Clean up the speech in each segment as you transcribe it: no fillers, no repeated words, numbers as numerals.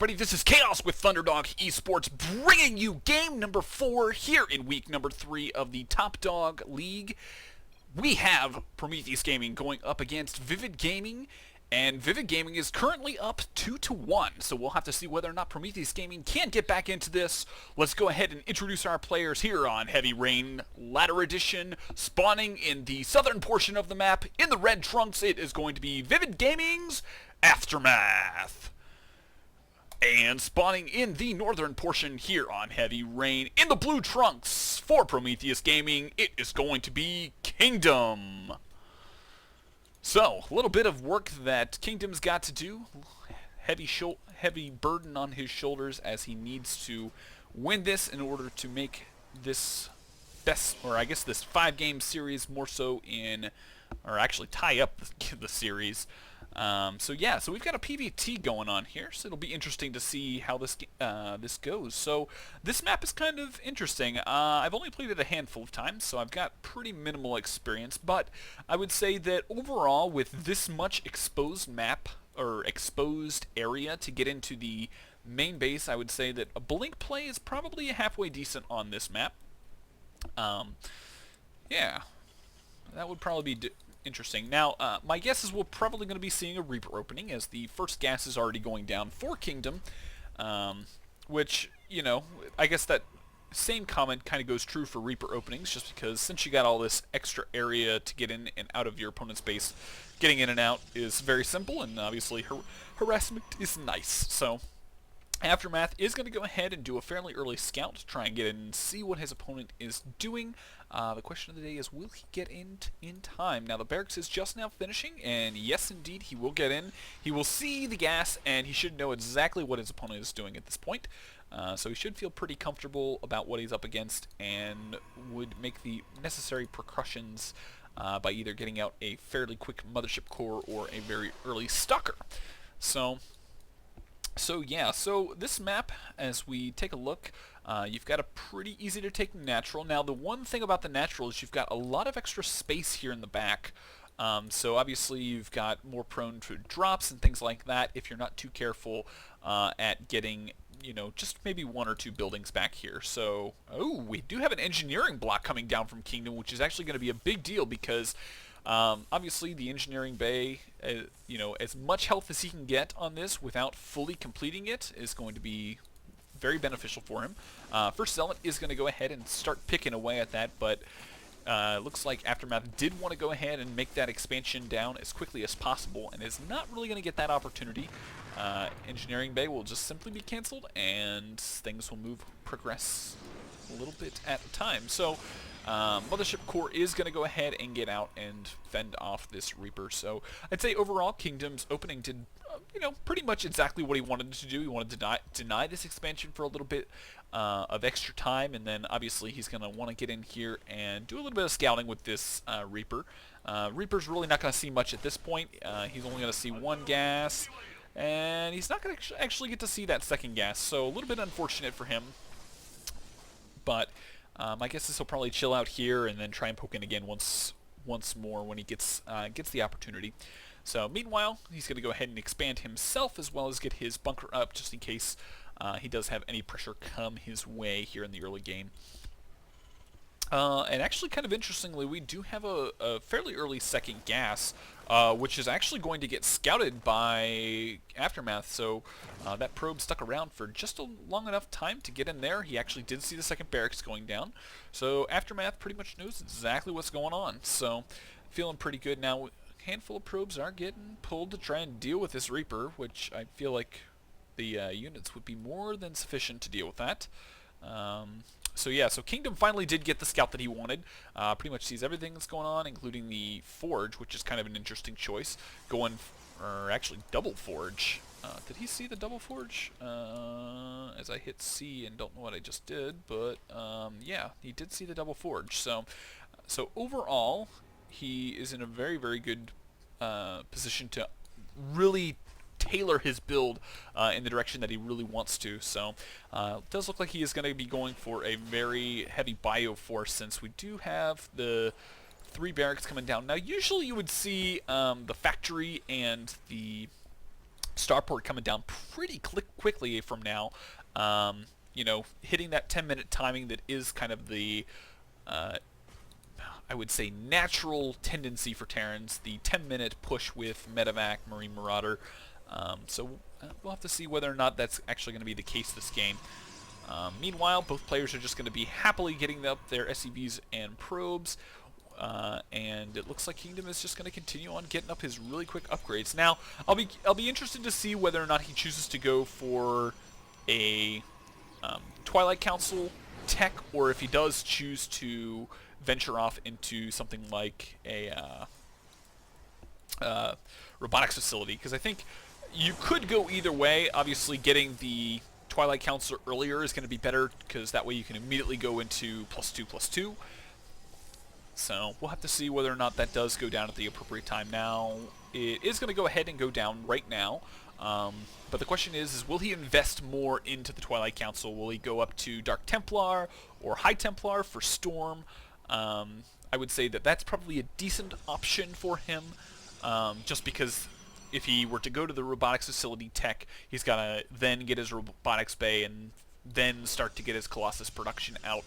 everybody, this is Chaos with Thunderdog eSports, bringing you game number 4 here in week number 3 of the Top Dog League. We have Prometheus Gaming going up against ViViD Gaming, and ViViD Gaming is currently up 2-1, so we'll have to see whether or not Prometheus Gaming can get back into this. Let's go ahead and introduce our players here on Heavy Rain Ladder Edition. Spawning in the southern portion of the map, in the red trunks, it is going to be ViViD Gaming's aFterMath. And spawning in the northern portion here on Heavy Rain, in the blue trunks for Prometheus Gaming, it is going to be Kingdom. So, a little bit of work that Kingdom's got to do. Heavy burden on his shoulders as he needs to win this in order to make this best, or I guess this 5-game series more so in, or actually tie up the series. So we've got a PvT going on here, so it'll be interesting to see how this goes. So this map is kind of interesting. I've only played it a handful of times, so I've got pretty minimal experience, but I would say that overall, with this much exposed map, or exposed area to get into the main base, I would say that a blink play is probably halfway decent on this map. Yeah, that would probably be interesting. Now, my guess is we're probably going to be seeing a Reaper opening, as the first gas is already going down for Kingdom, which, you know, I guess that same comment kind of goes true for Reaper openings, just because since you got all this extra area to get in and out of your opponent's base, getting in and out is very simple, and obviously harassment is nice. So aFterMath is going to go ahead and do a fairly early scout to try and get in and see what his opponent is doing. The question of the day is, will he get in time? Now, the barracks is just now finishing, and yes, indeed, he will get in. He will see the gas, and he should know exactly what his opponent is doing at this point. So he should feel pretty comfortable about what he's up against, and would make the necessary precautions by either getting out a fairly quick mothership core or a very early stalker. So this map, as we take a look, you've got a pretty easy to take natural. Now, the one thing about the natural is you've got a lot of extra space here in the back. So obviously you've got more prone to drops and things like that if you're not too careful at getting, you know, just maybe 1 or 2 buildings back here. So, we do have an engineering block coming down from Kingdom, which is actually going to be a big deal because obviously the engineering bay, you know, as much health as he can get on this without fully completing it is going to be very beneficial for him. First Zealot is going to go ahead and start picking away at that, but looks like aFterMath did want to go ahead and make that expansion down as quickly as possible, and is not really going to get that opportunity. Engineering bay will just simply be cancelled, and things will progress a little bit at a time. So Mothership Core is going to go ahead and get out and fend off this Reaper. So I'd say overall, Kingdom's opening did, you know, pretty much exactly what he wanted to do. He wanted to deny this expansion for a little bit of extra time, and then obviously he's going to want to get in here and do a little bit of scouting with this Reaper. Reaper's really not going to see much at this point. He's only going to see 1 gas, and he's not going to actually get to see that second gas, so a little bit unfortunate for him. But my guess is he'll probably chill out here and then try and poke in again once more when he gets the opportunity. So meanwhile, he's going to go ahead and expand himself as well as get his bunker up just in case he does have any pressure come his way here in the early game. And actually, kind of interestingly, we do have a fairly early second gas, which is actually going to get scouted by aFterMath. So that probe stuck around for just a long enough time to get in there. He actually did see the second barracks going down. So aFterMath pretty much knows exactly what's going on. So feeling pretty good now. A handful of probes are getting pulled to try and deal with this Reaper, which I feel like the units would be more than sufficient to deal with that. So Kingdom finally did get the scout that he wanted. Pretty much sees everything that's going on, including the Forge, which is kind of an interesting choice. Or actually double Forge. Did he see the double Forge? As I hit C and don't know what I just did, but yeah, he did see the double Forge. So overall, he is in a very, very good position to really tailor his build in the direction that he really wants to. So it does look like he is going to be going for a very heavy bioforce, since we do have the 3 barracks coming down. Now usually you would see the factory and the starport coming down pretty quickly from now. You know, hitting that 10-minute timing that is kind of the, I would say, natural tendency for Terrans, the 10-minute push with Medevac, Marine Marauder. So we'll have to see whether or not that's actually going to be the case this game. Meanwhile, both players are just going to be happily getting up their SCVs and probes, and it looks like Kingdom is just going to continue on getting up his really quick upgrades. Now, I'll be interested to see whether or not he chooses to go for a Twilight Council tech, or if he does choose to venture off into something like a robotics facility, because I think you could go either way. Obviously, getting the Twilight Council earlier is going to be better, because that way you can immediately go into +2/+2. So we'll have to see whether or not that does go down at the appropriate time. Now, it is going to go ahead and go down right now. But the question is will he invest more into the Twilight Council? Will he go up to Dark Templar or High Templar for Storm? I would say that that's probably a decent option for him, just because if he were to go to the robotics facility tech, he's got to then get his robotics bay and then start to get his Colossus production out,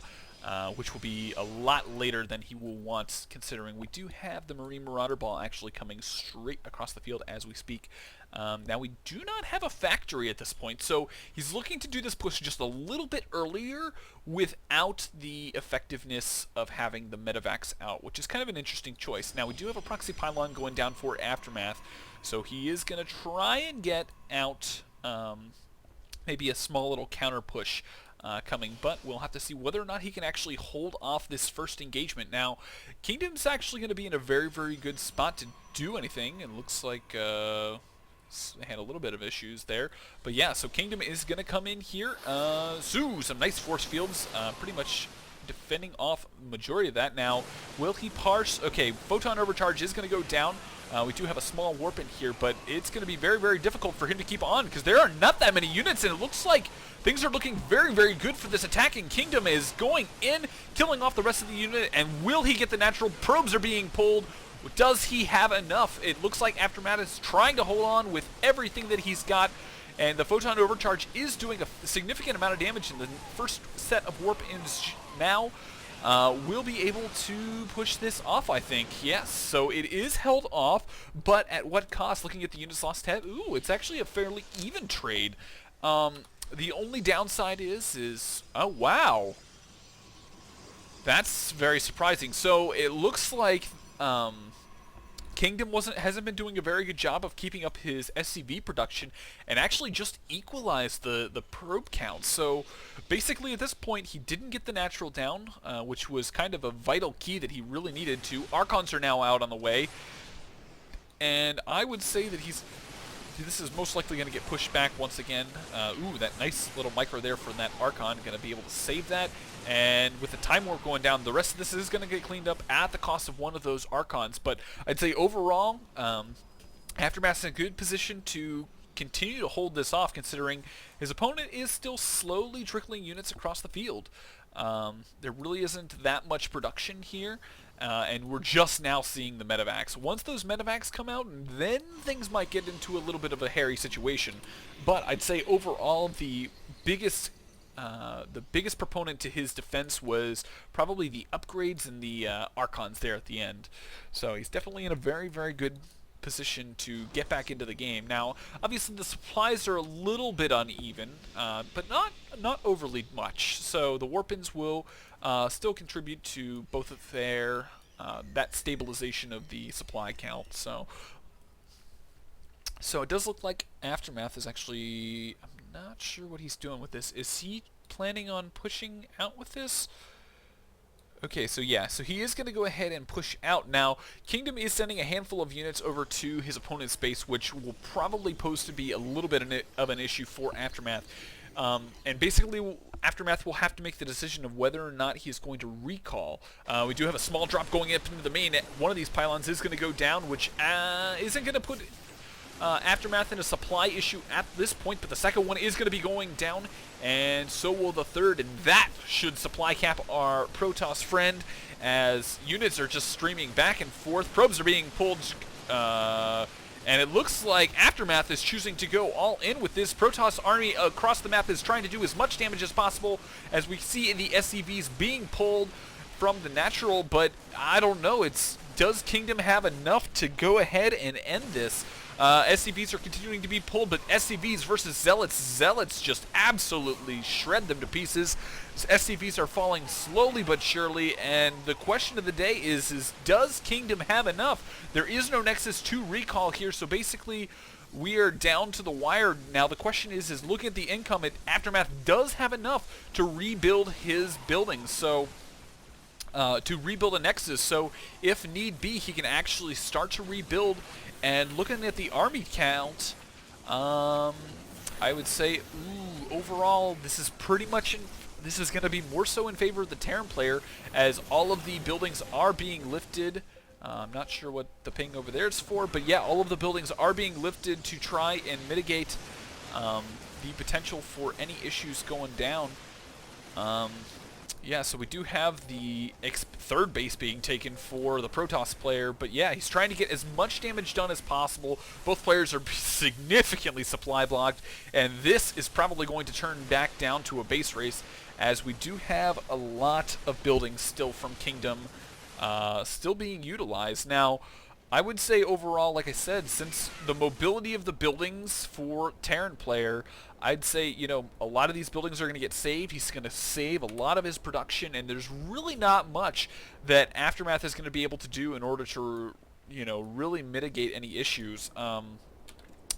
which will be a lot later than he will want, considering we do have the Marine Marauder ball actually coming straight across the field as we speak. Now, we do not have a factory at this point, so he's looking to do this push just a little bit earlier without the effectiveness of having the medevacs out, which is kind of an interesting choice. Now, we do have a proxy pylon going down for aFterMath, so he is going to try and get out maybe a small little counter push coming, but we'll have to see whether or not he can actually hold off this first engagement. Now, Kingdom's actually going to be in a very, very good spot to do anything. It looks like had a little bit of issues there, but yeah, so Kingdom is going to come in here. Some nice force fields, pretty much defending off majority of that. Now, will he parse? Okay, Photon Overcharge is going to go down. We do have a small warp in here, but it's going to be very, very difficult for him to keep on, because there are not that many units, and it looks like things are looking very, very good for this attacking Kingdom. Is going in, killing off the rest of the unit, and will he get the natural? Probes are being pulled. Does he have enough? It looks like aFterMath is trying to hold on with everything that he's got, and the Photon Overcharge is doing a significant amount of damage in the first set of warp-ins now. We'll be able to push this off, I think. Yes, so it is held off, but at what cost? Looking at the units lost tab, ooh, it's actually a fairly even trade. The only downside is oh, wow. That's very surprising. So it looks like Kingdom hasn't been doing a very good job of keeping up his SCV production, and actually just equalized the probe count. So basically at this point he didn't get the natural down, which was kind of a vital key that he really needed to. Archons are now out on the way, and I would say that this is most likely going to get pushed back once again. Ooh, that nice little micro there from that Archon, going to be able to save that. And with the time warp going down, the rest of this is going to get cleaned up at the cost of one of those Archons. But I'd say overall, aFterMath's in a good position to continue to hold this off, considering his opponent is still slowly trickling units across the field. There really isn't that much production here, and we're just now seeing the medevacs. Once those medevacs come out, then things might get into a little bit of a hairy situation. But I'd say overall the biggest proponent to his defense was probably the upgrades and the Archons there at the end. So he's definitely in a very, very good position to get back into the game. Now, obviously the supplies are a little bit uneven, but not overly much. So the warp-ins will still contribute to both of their that stabilization of the supply count. So it does look like aFterMath is actually, I'm not sure what he's doing with this. Is he planning on pushing out with this? Okay, so yeah, so he is going to go ahead and push out. Now, Kingdom is sending a handful of units over to his opponent's base, which will probably pose to be a little bit of an issue for aFterMath. And basically, aFterMath will have to make the decision of whether or not he is going to recall. We do have a small drop going up into the main. One of these pylons is going to go down, which isn't going to put aFterMath in a supply issue at this point, but the second one is going to be going down, and so will the third, and that should supply cap our Protoss friend, as units are just streaming back and forth. Probes are being pulled And it looks like aFterMath is choosing to go all in with this. Protoss army across the map is trying to do as much damage as possible, as we see the SCVs being pulled from the natural, but I don't know. Does Kingdom have enough to go ahead and end this? SCVs are continuing to be pulled, but SCVs versus Zealots. Zealots just absolutely shred them to pieces. SCVs are falling slowly but surely, and the question of the day is does Kingdom have enough? There is no Nexus 2 recall here, so basically we are down to the wire. Now the question is looking at the income, aFtermath does have enough to rebuild his buildings, so to rebuild a Nexus, so if need be, he can actually start to rebuild. And looking at the army count, I would say, overall, this is pretty much, this is going to be more so in favor of the Terran player, as all of the buildings are being lifted. I'm not sure what the ping over there is for, but yeah, all of the buildings are being lifted to try and mitigate the potential for any issues going down. Yeah, so we do have the third base being taken for the Protoss player, but yeah, he's trying to get as much damage done as possible. Both players are significantly supply blocked, and this is probably going to turn back down to a base race, as we do have a lot of buildings still from Kingdom still being utilized. Now, I would say overall, like I said, since the mobility of the buildings for Terran player, I'd say, you know, a lot of these buildings are going to get saved. He's going to save a lot of his production, and there's really not much that aFtermath is going to be able to do in order to, you know, really mitigate any issues.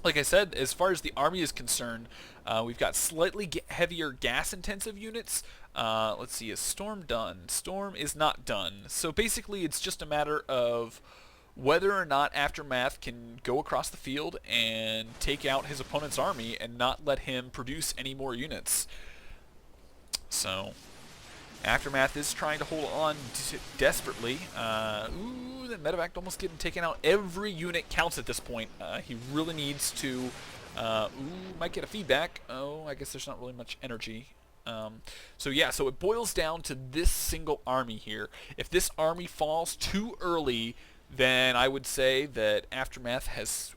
Like I said, as far as the army is concerned, we've got slightly heavier gas-intensive units. Let's see, is Storm done? Storm is not done. So basically, it's just a matter of whether or not aFtermath can go across the field and take out his opponent's army and not let him produce any more units. So aFtermath is trying to hold on desperately. Ooh, the medevac almost getting taken out. Every unit counts at this point. He really needs to... ooh, might get a feedback. Oh, I guess there's not really much energy. So yeah, so it boils down to this single army here. If this army falls too early, then I would say that aFtermath has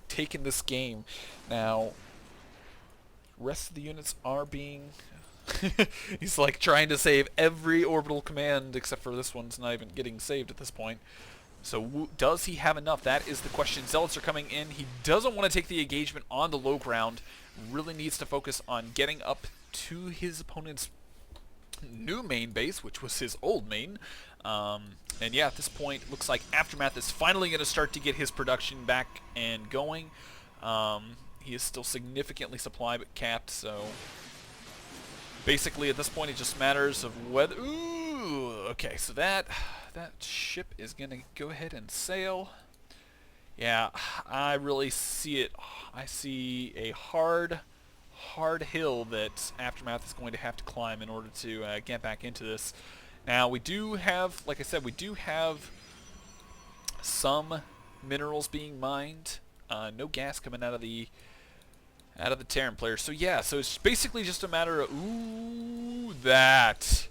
taken this game. Now, rest of the units are being... He's like trying to save every orbital command, except for this one's not even getting saved at this point. So does he have enough? That is the question. Zealots are coming in. He doesn't want to take the engagement on the low ground. Really needs to focus on getting up to his opponent's new main base, which was his old main. And yeah, at this point, it looks like aFtermath is finally going to start to get his production back and going. He is still significantly supply but capped, so basically at this point it just matters of whether... Ooh, okay, so that ship is going to go ahead and sail. Yeah, I really see it. I see a hard hill that aFtermath is going to have to climb in order to get back into this. Now, we do have, like I said, we do have some minerals being mined. No gas coming out of the Terran player. So yeah, so it's basically just a matter of, ooh, that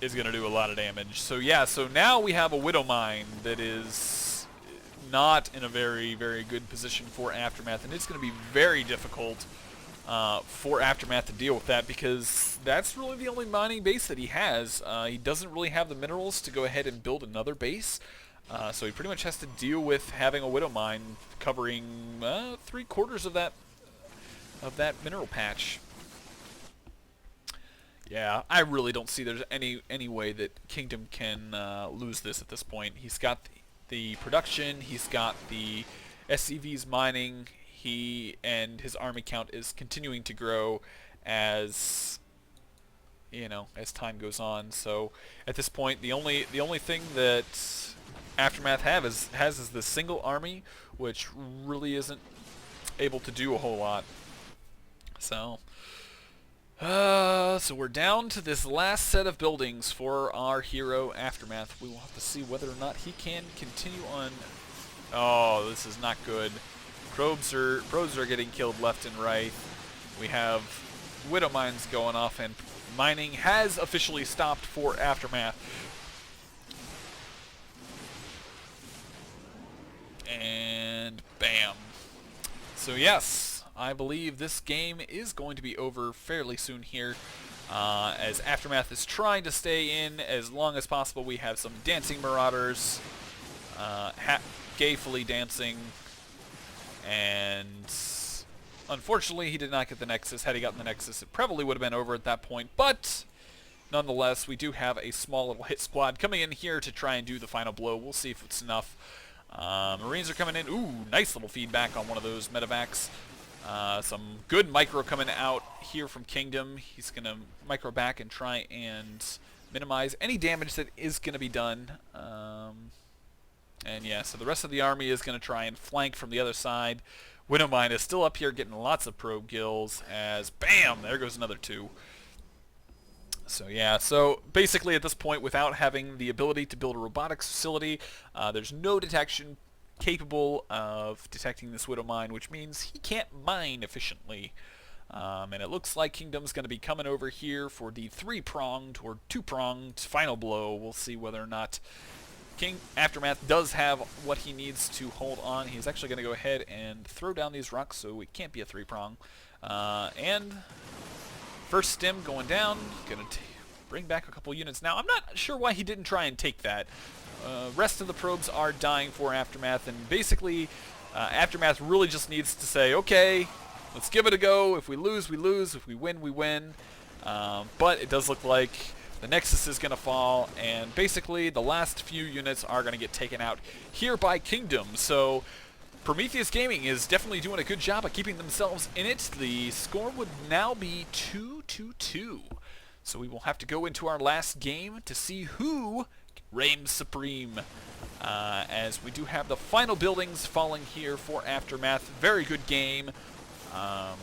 is going to do a lot of damage. So yeah, so now we have a Widow Mine that is not in a very, very good position for aFtermath, and it's going to be very difficult for aFtermath to deal with that, because that's really the only mining base that he has. He doesn't really have the minerals to go ahead and build another base, so he pretty much has to deal with having a Widow Mine covering 3/4 of that mineral patch. Yeah, I really don't see there's any way that Kingdom can lose this at this point. He's got the production, he's got the SCVs mining. He and his army count is continuing to grow as, you know, as time goes on. So at this point, the only thing that aFtermath has is this single army, which really isn't able to do a whole lot. So so we're down to this last set of buildings for our hero aFtermath. We will have to see whether or not he can continue on. Oh, this is not good. Probes are getting killed left and right. We have Widow Mines going off, and mining has officially stopped for aFtermath. And bam. So yes, I believe this game is going to be over fairly soon here. As aFterMath is trying to stay in as long as possible. We have some dancing marauders, gayfully dancing, and unfortunately he did not get the Nexus. Had he gotten the Nexus, it probably would have been over at that point, but nonetheless, we do have a small little hit squad coming in here to try and do the final blow. We'll see if it's enough. Marines are coming in. Ooh, nice little feedback on one of those medevacs. Some good micro coming out here from Kingdom. He's going to micro back and try and minimize any damage that is going to be done. And yeah, so the rest of the army is going to try and flank from the other side. Widowmine is still up here getting lots of probe kills as, bam, there goes another 2. So yeah, so basically at this point, without having the ability to build a robotics facility, there's no detection capable of detecting this Widow Mine, which means he can't mine efficiently. And it looks like Kingdom's going to be coming over here for the 3-pronged or 2-pronged final blow. We'll see whether or not aFterMath does have what he needs to hold on. He's actually going to go ahead and throw down these rocks, so it can't be a 3-prong. And first stim going down, going to bring back a couple units. Now, I'm not sure why he didn't try and take that. Rest of the probes are dying for aFterMath, and basically, aFterMath really just needs to say, okay, let's give it a go. If we lose, we lose. If we win, we win. But it does look like the Nexus is going to fall, and basically the last few units are going to get taken out here by Kingdom. So Prometheus Gaming is definitely doing a good job of keeping themselves in it. The score would now be 2-2. So we will have to go into our last game to see who reigns supreme. As we do have the final buildings falling here for aFterMath. Very good game. And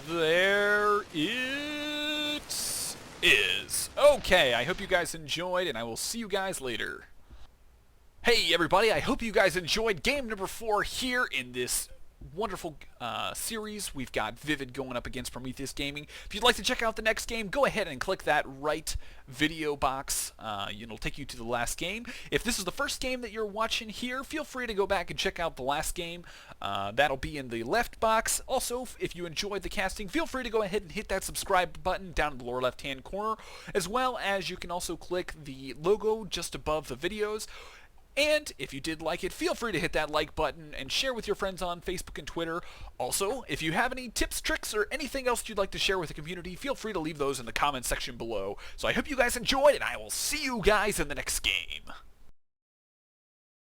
there it is. Okay, I hope you guys enjoyed, and I will see you guys later. Hey everybody, I hope you guys enjoyed game number 4 here in this wonderful series. We've got ViViD going up against Prometheus Gaming. If you'd like to check out the next game, go ahead and click that right video box. It'll take you to the last game. If this is the first game that you're watching here, feel free to go back and check out the last game. That'll be in the left box. Also, if you enjoyed the casting, feel free to go ahead and hit that subscribe button down in the lower left-hand corner, as well as you can also click the logo just above the videos. And if you did like it, feel free to hit that like button and share with your friends on Facebook and Twitter. Also, if you have any tips, tricks, or anything else you'd like to share with the community, feel free to leave those in the comment section below. So I hope you guys enjoyed, and I will see you guys in the next game.